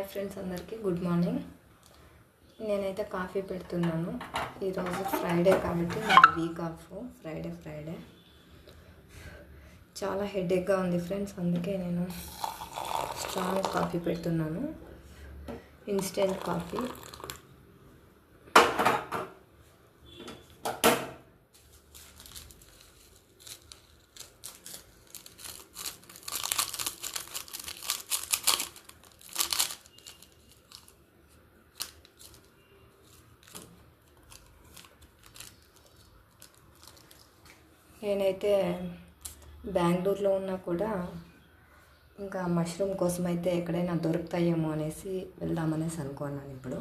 Hi friends, అందరికీ good morning. నేనైతే coffee పెడుతున్నాను. ఈరోజు ఫ్రైడే కాబట్టి నాకు వీక్ ఆఫ్. ఫ్రైడే చాలా హెడేక్గా ఉంది ఫ్రెండ్స్, అందుకే నేను స్ట్రాంగ్ కాఫీ పెడుతున్నాను, ఇన్స్టెంట్ కాఫీ. నేనైతే బెంగళూరులో ఉన్నా కూడా ఇంకా మష్రూమ్ కోసం అయితే ఎక్కడైనా దొరుకుతాయేమో అనేసి వెళ్దామనేసి అనుకున్నాను. ఇప్పుడు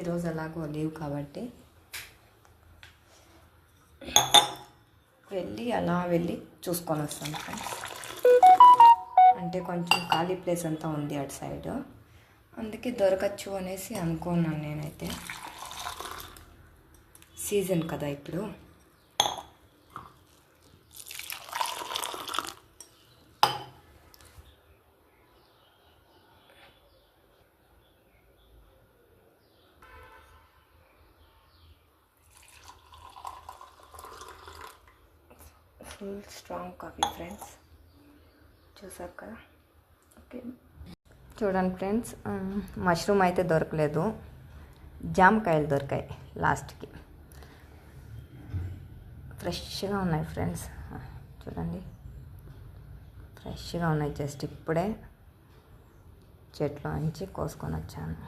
ఈరోజు ఎలాగో లీవ్ కాబట్టి వెళ్ళి చూసుకొని వస్తాను ఫ్రెండ్స్. అంటే కొంచెం ఖాళీ ప్లేస్ అంతా ఉంది అటు సైడ్, అందుకే దొరకచ్చు అనేసి అనుకున్నాను. నేనైతే సీజన్ కదా ఇప్పుడు. ఫుల్ స్ట్రాంగ్ కాఫీ ఫ్రెండ్స్, చూసారు కదా. ఓకే, చూడండి ఫ్రెండ్స్, మష్రూమ్ అయితే దొరకలేదు, జామకాయలు దొరికాయి లాస్ట్కి. ఫ్రెష్గా ఉన్నాయి ఫ్రెండ్స్, చూడండి ఫ్రెష్గా ఉన్నాయి. జస్ట్ ఇప్పుడే చెట్లో నుంచి కోసుకొని వచ్చాను.